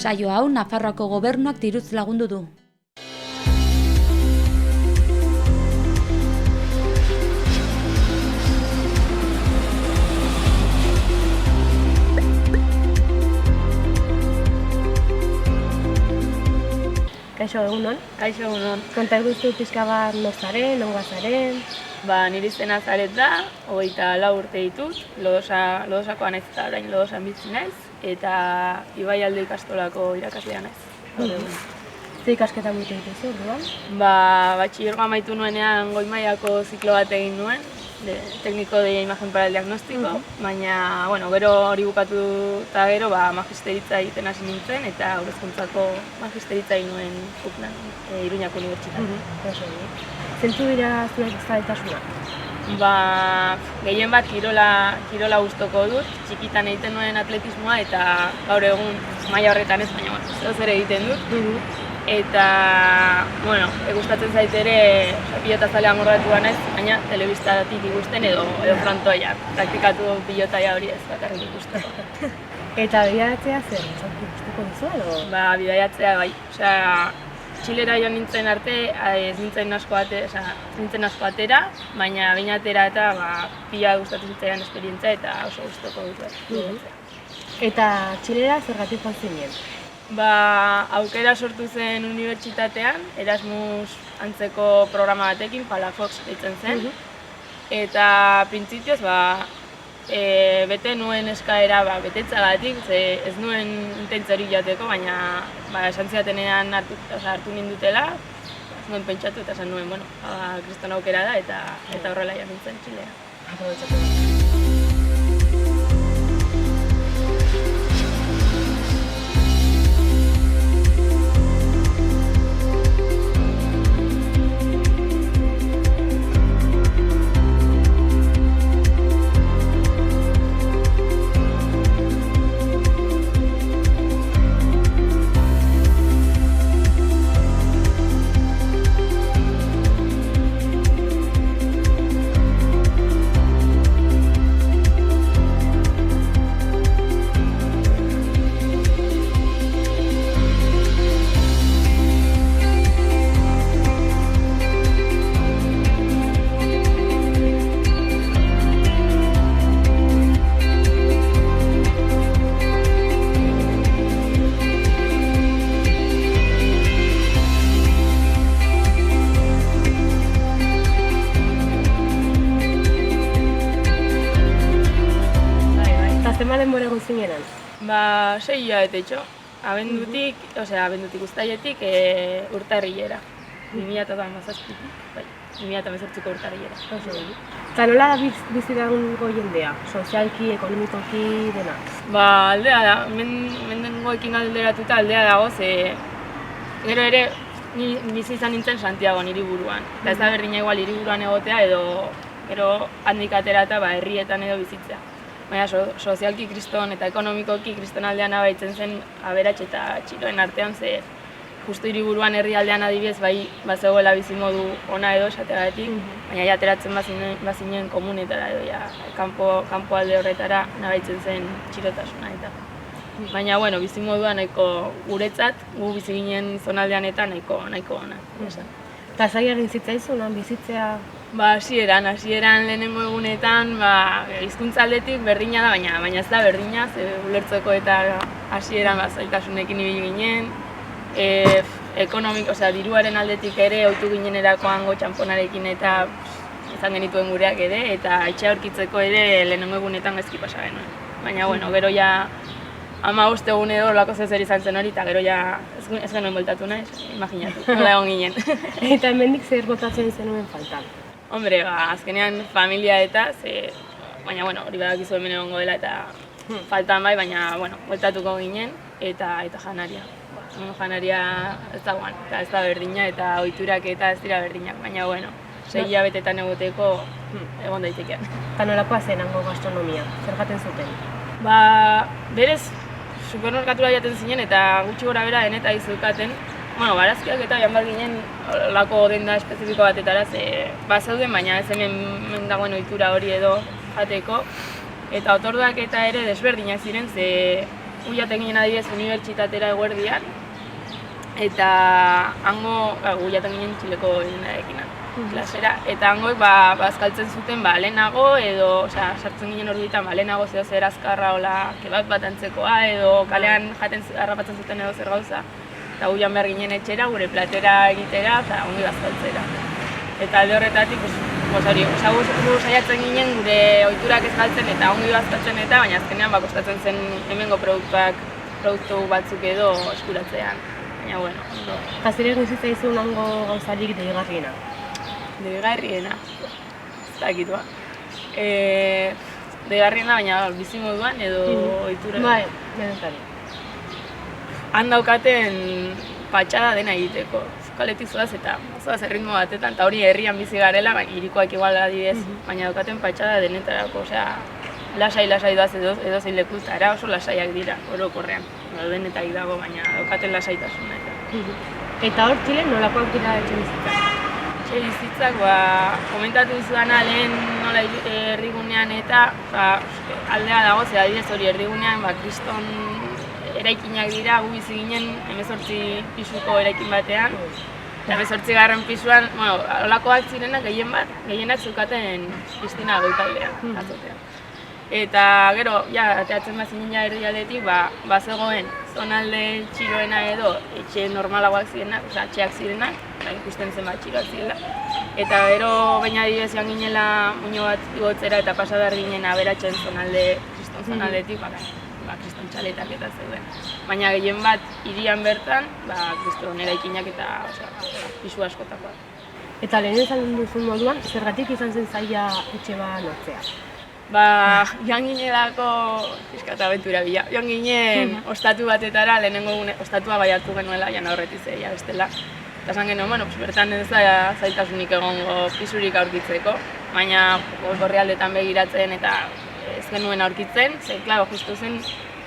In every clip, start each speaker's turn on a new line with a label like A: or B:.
A: Saio hau Nafarroako gobernuak diruz lagundu du.
B: Kaixo egunon.
C: Kaixo egunon.
B: Konta eguzu pixka bat nozaren, nongoazaren?
C: Nire izena Zaret da, 24 urte ditut, Lodosakoa naiz eta orain Lodosan bizi naiz, eta Ibaialde ikastolako irakaslea naiz.
B: Ze ikasketa mutu dituzu, orduan?
C: Batxilergoa amaitu nuenean goi mailako ziklo bat egin nuen, tekniko de imagen para el diagnóstico, baina, gero hori bukatu eta gero magisteritza egiten hasi nintzen, eta haurrezkuntzako magisteritza egin nuen UPNan, Iruñako Unibertsitatean.
B: Zentu dira zure zaletasunak?
C: Gehien bat kirola gustoko dut, txikitan egiten nuen atletismoa eta gaur egun maila horretan ez, baina zer ere egiten dut. Eta, gustatzen zait ere pilotazalea morratu naiz, baina telebistatik ikusten edo frontoia. Praktikatu pilotaia hori ez bakarrik ikusteko.
B: Eta bidaiatzea zer? Gustatuko duzu edo?
C: Bidaiatzea bai. Txilera joan nintzen arte, ez nintzen asko atera, baina behin atera eta pila gustatu zitzaidan esperientzia eta oso gustoko dut.
B: Eta Txilera zergatik joan zinen?
C: Aukera sortu zen unibertsitatean, Erasmus antzeko programa batekin, Palafox deitzen zen. Eta printzipioz, bete nuen eskaera betetzagatik, ez nuen intentziorik jateko, baina esan zidatenean hartu nindutela, ez nuen pentsatu eta esan nuen, kriston aukera da eta horrela joan nintzen Txilea.
B: Zenbat denbora egon zinenan?
C: 6 hilabete abendutik uztailetik urtarrilera. 2017ko urtarrilera.
B: Eta nola bizi dago jendea? Sozialki, ekonomikoki, dena?
C: Aldea da, mendengoekin alderatuta aldea dago, gero ere bizi izan nintzen Santiagon hiriburuan. Eta ez da berdina igual hiriburuan egotea edo gero handik aterata herrietan edo bizitzea. Baina sozialki kriston eta ekonomikoki kriston aldean abaitzen zen aberats eta txiroen artean, justu hiriburuan herrialdean adibidez bazegoela bizimodu ona edo esateagatik, baina ateratzen bazinen komunetara edo kanpo alde horretara nabaitzen zen txirotasuna eta. Baina bizimodua nahiko guretzat, gu bizi ginen zonaldean eta nahiko ona.
B: Eta zaila egin zitzaizun, bizitzea?
C: Hasieran lehenengo egunetan, hizkuntza aldetik berdina da, baina ez da berdina, ulertzeko eta hasieran zailtasunekin ibili ginen. Diruaren aldetik ere ohitu ginen erakoango txanponarekin eta izan genituen gureak ere, eta etxea aurkitzeko ere lehenengo egunetan gaizki pasa genuen. Baina gero 15 egun edo olako zer izan zen hori, eta gero ez genuen bueltatu nahi, imaginatu, nola egon ginen.
B: Eta hemendik zer botatzen zenuen faltan?
C: Hombre, azkenean familia eta, baina hori badakizu hemen egongo dela eta faltan bai, baina bueltatuko ginen eta janaria. Janaria ez dagoan, eta ez da berdina eta ohiturak eta ez dira berdinak, baina 6 hilabetetan egoteko egon daitekean.
B: Eta nolakoa zen hango gastronomia, zer jaten zuten?
C: Berez, supermerkatura jaten zinen eta gutxi gora bera deneta izukaten, barazkiak eta joan bat ginen lako denda espezifiko batetara, bazauden, baina ez hemen dagoen ohitura hori edo jateko. Eta otorduak eta ere desberdinak ziren, Uiaten ginen adibidez unibertsitatera eguerdian, eta hango, Uiaten ginen Txileko jendearekin klasera, eta hangoek bazkaltzen zuten lehenago, edo sartzen ginen orduitan lehenago zeo zer azkarra hola kebab bat antzekoa, edo kalean harrapatzen zuten edo zer gauza, eta guian behar ginen etxera, gure platera egitera, ongi bazkaltzera. Eta alde horretatik, gu saiatzen ginen gure ohiturak ez galtzen eta ongi bazkaltzen eta, baina azkenean kostatzen zen hemengo produktu batzuk edo eskuratzean. Baina, bueno, ondo.
B: Eta zire guzitza izun hango gauzarik deigarriena?
C: Deigarriena, ez dakit ba. Deigarriena, baina bizi moduan edo ohitura.
B: Bai, benetan.
C: Han daukaten patxada dena egiteko. Kaletik zoaz eta zoaz erritmo batetan, eta hori herrian bizi garela, hirikoak igual adibidez, baina daukaten patxada denetarako, lasai doaz edo zein lekutara, oso lasaiak dira, orokorrean. Denetarik dago, baina daukaten lasaitasuna eta.
B: Eta hor Txilen nolakoak dira etxebizitzak?
C: Etxebizitzak, komentatu dizudana lehen nola herrigunean eta aldea dago, adibidez hori herrigunean kriston eraikinak dira, gu bizi ginen 18 pisuko eraikin batean, eta 18. pisuan, holakoak zirenak gehienak zukaten piztina goikaldean, azotean. Eta gero, ateatzen bazinen erdialdetik, bazegoen zonalde txiroena edo etxe normalagoak zirenak, etxeak zirenak, ikusten zen txiroak zirela. Eta gero, baina adibidez joan ginela muino bat igotzera eta pasa behar ginen aberatzen kriston zonaldetik, kriston txaletak eta zeuden. Baina gehien bat hirian bertan, kriston eraikinak eta pisu askotakoak.
B: Eta lehen esan duzun moduan, zergatik izan zen zaila etxe bat lortzea?
C: Joan ginelako fiskat abentura bila. Joan ginen ostatu batetara, lehenengo ostatua bai hartu genuela, jana horretiz bestela. Eta esan genuen, bertan ez da zailtasunik egongo pisurik aurkitzeko, baina gorrialdetan begiratzen eta ez genuen aurkitzen, ze, klaro, justu zen,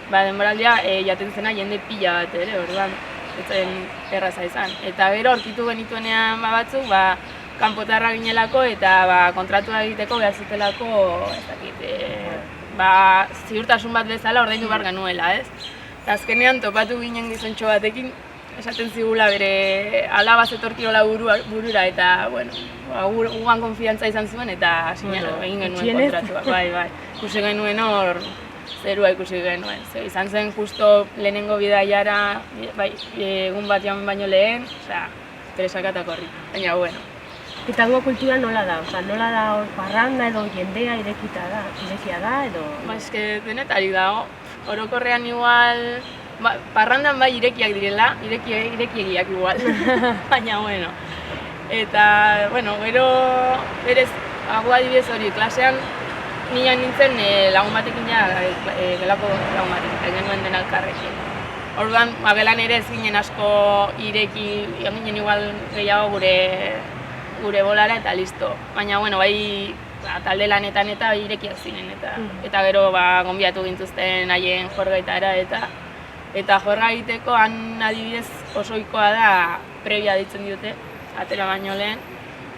C: denboraldia jaten zena jende pila bat ere, orduan, ez zen erraza izan. Eta gero aurkitu genituenean batzuk, kanpotarra ginelako eta kontratua egiteko behar zutelako, ez dakit, ziurtasun bat bezala ordaindu behar genuela, ez? Eta azkenean topatu ginen gizontxo batekin, esaten zigula bere alaba zetorkiola burura eta, bueno, gugan konfiantza izan zuen eta sinalo egin genuen kontratua. Bai, ikusi genuen hor, zerua ikusi genuen. Izan zen justo lehenengo bidaiara, egun bat joan baino lehen, interesakatako horri, baina, bueno.
B: Eta hango kultura nola da? Nola da hor parranda edo jendea irekia da edo?
C: Eske denetarik dago, orokorrean igual, parrandan bai irekiak direla, irekiegiak igual, baina bueno. Eta, bueno, gero berez, adibidez hori, klasean nian nintzen lagun batekin gelako lagun batekin, genuen den elkarrekin. Orduan, gelan ere ez ginen asko ireki, ginen igual gehiago gure bolara eta listo. Baina, bueno, bai talde lanetan eta irekiak zinen eta gero gonbiatu gintuzten haien jorgaitara eta jorga egiteko han adibidez oso ohikoa da prebia ditzen diote, atera baino lehen.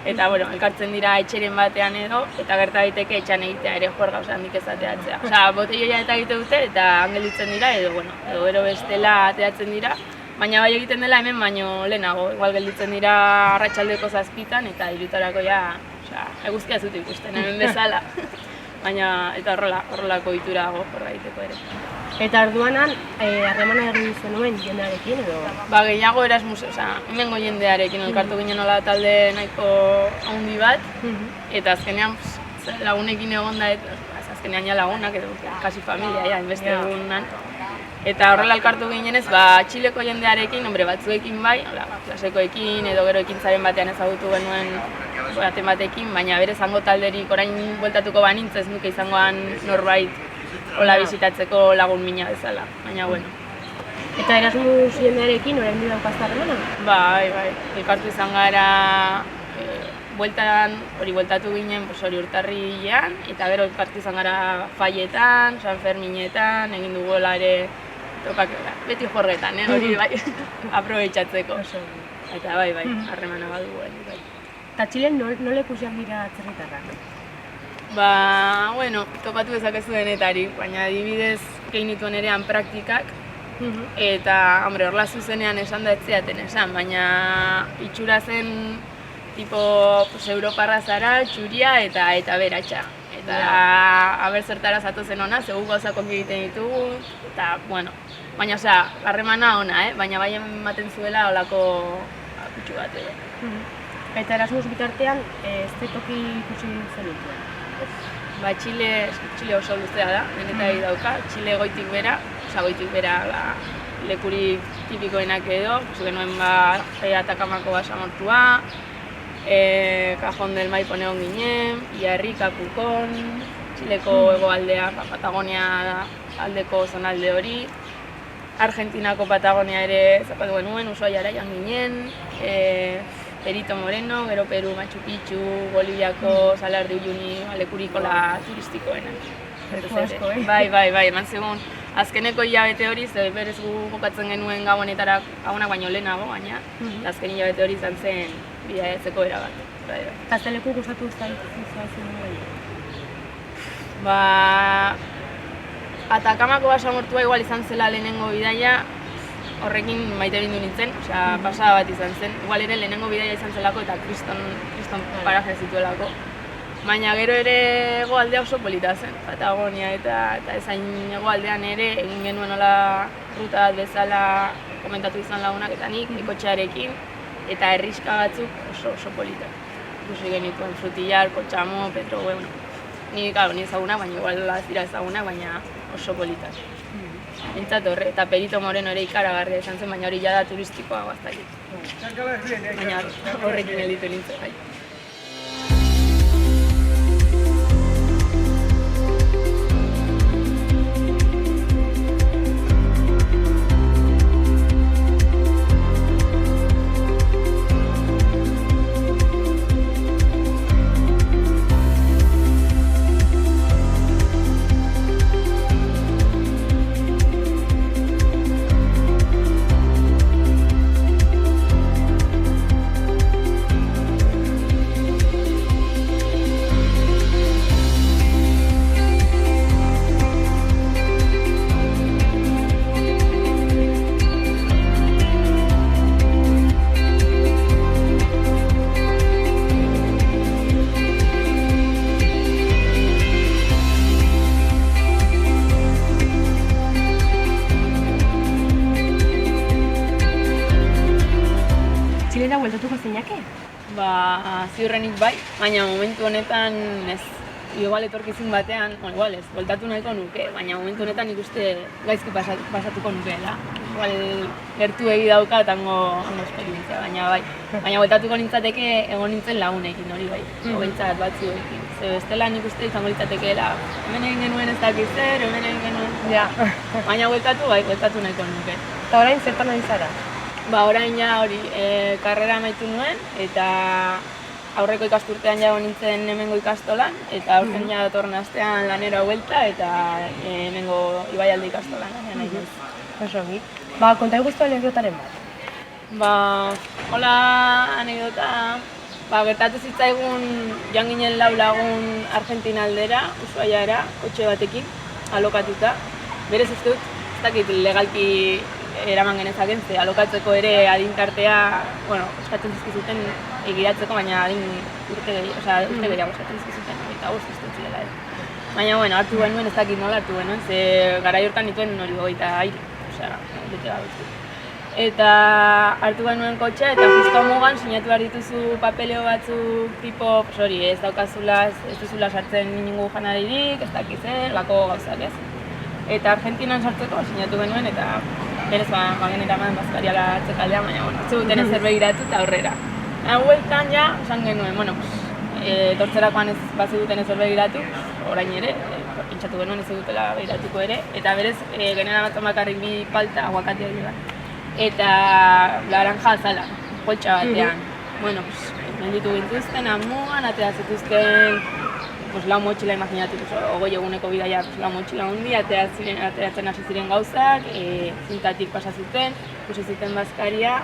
C: Eta, bueno, elkartzen dira etxeren batean edo, eta gerta daiteke etxan egitea ere jorga, handik ez ateatzea. Botelloia eta egite dute eta angelitzen dira edo, bueno, edo gero bestela ateatzen dira. Baina bai egiten dela hemen baino lehenago, igual gelditzen dira arratsaldeko 7 eta 3:00 eguzkia zut ikusten hemen bezala. Baina eta horrelako ohitura dago jorra egiteko ere.
B: Eta orduanan harremana egin zenuen jendearekin edo?
C: Gehiago Erasmus, hemengo jendearekin elkartu ginen nola talde nahiko handi bat, eta azkenean lagunekin egonda, azkenean ja lagunak edo kasi familia, inbeste egunan. Eta horrela elkartu ginenez, Txileko jendearekin, batzuekin bai, klasekoekin edo gero ekintzaren batean ezagutu genuen baten batekin, baina bere zango talderik orain bueltatuko banintz ez nuke izangoan norbait hola bisitatzeko lagun mina bezala, baina bueno.
B: Eta Erasmus jendearekin orain du daukazta harremana?
C: Bai, elkartu izan gara bueltatu ginen hori urtarrilean, eta gero elkartu izan gara Faietan, San Ferminetan, egin dugoela ere beti jorgetan, hori bai, aprobetxatzeko. Eta bai, harremana badugu.
B: Eta Txilen nola ikusiak dira atzerritarrak?
C: Bueno, topatu dezakezu denetarik, baina adibidez egin dituen erean praktikak, eta, hombre, horla zuzenean esan da etziaten esan, baina itxura zen tipo europarra zara, txuria eta beratxa. Eta aber zertara zatozen ona, zegu gauzak ongi egiten ditugu, eta, bueno, baina, osea, harremana ona, baina bai ematen zuela olako kutsu bat edo.
B: Eta Erasmus bitartean, ze toki ikusi zenituen?
C: Ba, Txile oso luzea da, denetai dauka, Txile goitik bera, lekurik tipikoenak edo, genuen Atakamako basamortua, Cajon del Maipo egon ginen, Iarrika, Pukon, Txileko hegoaldea, Patagonia aldeko zonalde hori, Argentinako Patagonia ere zapatu genuen, Ushuaiara joan ginen, Perito Moreno, gero Peru, Machu Picchu, Boliviako Salar de Uyuni lekuriko turistikoena. Bai, eman zegoen. Azkeneko hilabete hori, ze berez gu jokatzen genuen gabonenak baino lehenago, baina azken hilabete hori izan zen bidatzeko erabat.
B: Eta ze leku gustatu zaitzen gehiago?
C: Ba, Atakamako basamortua igual izan zela lehenengo bidaia, horrekin maite bindu nintzen, osea, pasada bat izan zen. Igual ere lehenengo bidaia izan zelako eta kriston paraje zituelako. Baina gero ere hegoaldea oso polita zen, Patagonia eta ezain hegoaldean ere egin genuen hola ruta bat bezala komentatu izan lagunak eta nik, ikotxearekin, eta herriska batzuk oso politak. Ikusi genituen Frutillar, Kotxamo, Petro, bueno, ni ezagunak, baina igual ez dira ezagunak, baina oso politak. Bintzat horre, eta Perito Moreno ere ikaragarria izan zen, baina hori jada turistikoa guaztakit. Baina horrekin elitu nintzen bai.
B: Txilera bueltatuko zeinake?
C: Ba, ziurrenik bai, baina momentu honetan ez. Igual etorkizun batean, igual ez, bueltatu nahiko nuke, baina momentu honetan ikuste gaizki pasatuko nukeela. Igual gertu egi dauka tango esperientzia, baina bai. Baina bueltatuko nintzateke egon nintzen lagunekin hori bai, hogeintzat batzuekin. Ze bestela nik uste izango litzatekeela, hemen egin genuen ez dakiz zer, hemen egin genuen... Ja. Baina bueltatu nahiko nuke.
B: Eta orain zertan ari zara?
C: Ba, orain ja hori, karrera amaitu nuen, eta aurreko ikasturtean jago nintzen hemengo ikastolan, eta aurten ja datorren astean lanera buelta, eta hemengo Ibaialde ikastolan nahi duz.
B: Oso ongi. Ba, konta igustu anekdotaren bat?
C: Ba, hola anekdota, ba, gertatu zitzaigun joan ginen 4 lagun Argentina aldera, Ushuaiara, kotxe batekin, alokatuta. Berez uste dut, ez dakit legalki eraman genezaken, ze alokatzeko ere adintartea, bueno, eskatzen zizkizuten egiratzeko, baina adin urte gehiago eskatzen zizkizuten, eta uste zirela ez. Baina, bueno, hartu genuen, ez dakit nola hartu genuen, ze garai hortan nituen hori 23, osea, bete gabe. Eta hartu genuen kotxea, eta justo mugan sinatu behar dituzu papeleo batzuk, tipo, hori, ez daukazula, ez duzula sartzen ningu janaririk, ez dakiz, lako gauzak ez. Eta Argentinan sartzeko sinatu genuen, eta berez bagen eraman bazkariala atzekaldean, baina, bueno, zuten ez zerbegiratu eta aurrera. Hueltan ja, esan genuen, bueno, etortzerakoan ez baziguten ez zerbegiratu, orain ere, pentsatu genuen ez dutela begiratuko ere, eta berez, genera bakarrik 2 palta, aguakatea dira. Eta laranja azala, poltsa batean. Bueno, menditu gintuzten, amuan, atea zituzten, 4 motxila, imaginatu, 20 eguneko bidaia 4 motxila hundi, ateratzen hasi ziren gauzak, zintatik pasa zuten, ikusi zuten bazkaria,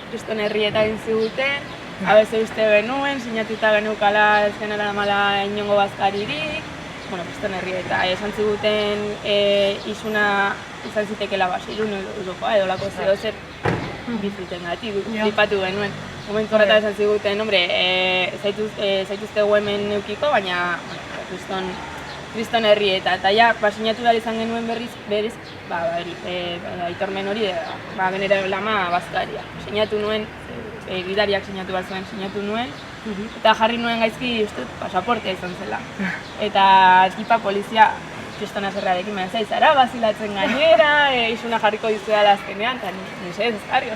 C: kriston herrieta egin ziguten, abeze uste genuen, sinatuta geneukala ez genera mala inongo bazkaririk, kriston herrieta. Esan ziguten isuna izan zitekela 600 edo zeo zer bizuten gatik, flipatu genuen. Momentu horretan esan ziguten, zaituztegu hemen neukiko, baina kriston herrieta. Eta ja, sinatu behar izan genuen berriz, aitormen hori, genera lama bazkaria. Sinatu nuen, gidariak sinatu behar zuen, sinatu nuen, eta jarri nuen gaizki, pasaportea izan zela. Eta tipa polizia, kristona zerrarekin baina zara, bazilatzen gainera, isuna jarriko dizuela azkenean, eta nire ez jarri,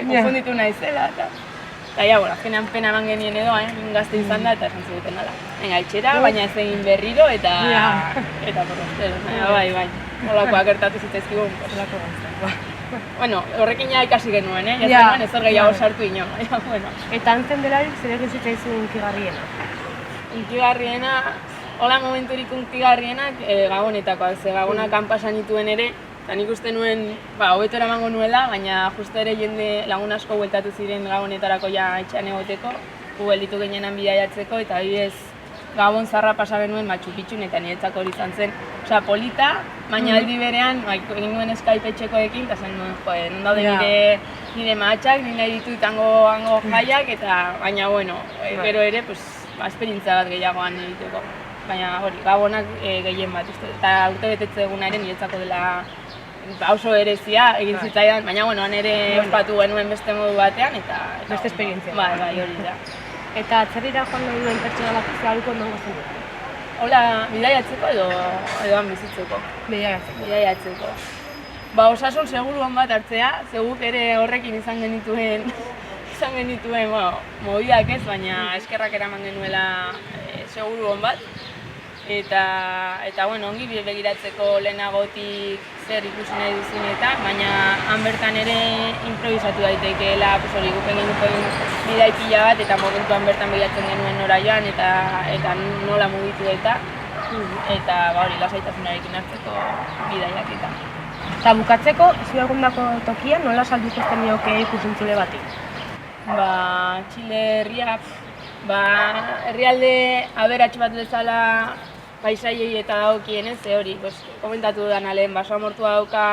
C: konfunditu naizela. Eta ja, azkenean pena eman genien edo, gazte izan da, eta esan ziguten ala. Venga, etxera, baina ez egin berriro, eta porrostero, bai, holakoak gertatu zitzaizkigun. Bueno, horrekin ja ikasi genuen, jazen ez hor gehiago sartu ino.
B: Eta antzen delarik zer egin zitzaizun unkigarriena?
C: Unkigarriena, hola momenturik unkigarrienak gabonetakoak, ze gabonak kanpasan dituen ere, eta nik uste nuen, hobeto eramango nuela, baina justo ere jende lagun asko bueltatu ziren gabonetarako ja etxean egoteko, gu gelditu ginenan bidaiatzeko, eta bidez Gabon zarra pasa genuen Machu Picchun eta niretzako hori izan zen. Osea, polita, baina aldi berean, egin nuen Skype etxekoekin, eta zen nuen, non daude nire mahatxak, nire nahi ditut hango jaiak, eta baina, bueno, gero ere, esperientzia bat gehiagoan egiteko. Baina hori, Gabonak gehien bat, eta urte betetze eguna ere niretzako dela oso erezia egin zitzaidan, baina, bueno, han ere ospatu genuen beste modu batean, eta...
B: Beste esperientzia.
C: Bai, hori da.
B: Eta atzerrira joan nahi duen pertsonalak zehaluko emango zen dut?
C: Hola, bidaiatzeko edo han bizitzeko? Bidaiatzeko. Osasun seguruan bat hartzea, zeguk ere horrekin izan genituen, mobidak ez, baina eskerrak eraman genuela seguruan bat. Eta ongi begiratzeko lehenagotik zer ikusi nahi duzunetan, baina han bertan ere improvisatu daitekeela, hori guk egin duten bidai pila bat, eta momentuan bertan begiratzen genuen nora joan, eta nola mugitu eta hori lasaitasunarekin hartzeko bidaiak eta.
B: Eta bukatzeko, zuegundako tokian, nola salduko ezten nioke ikusentzule bati?
C: Txile herria, herrialde aberats bat bezala paisaiei eta dagokienez, hori, komentatu dudan lehen, baso amortua dauka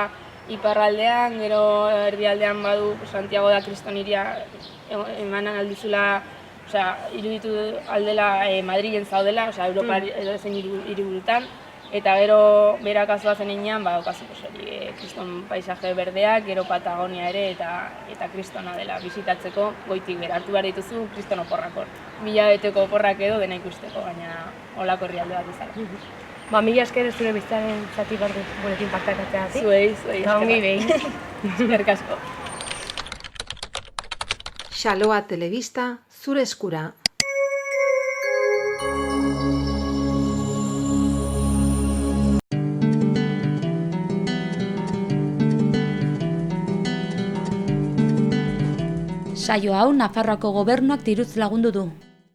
C: iparraldean, gero erdialdean badu Santiago da Kriston hiria eman aldizula, iruditu aldela Madrilen zaudela, Europa edozein hiriburutan, eta gero berak azua zen inean, daukazu Kriston paisaje berdeak, gero Patagonia ere, eta Kristona dela bizitatzeko goitik bera. Hartu behar dituzu Kriston oporrak hor. 1000 beteko oporrak edo dena ikusteko, baina holako herrialde bat izala.
B: Mila esker zure bizitzaren zati bat gurekin partakatzeagatik.
C: Zuei,
B: eta ongi behin.
C: Eskerrik asko.
D: Xaloa Telebista, zure eskura.
A: Saio hau Nafarroako Gobernuak diruz lagundu du.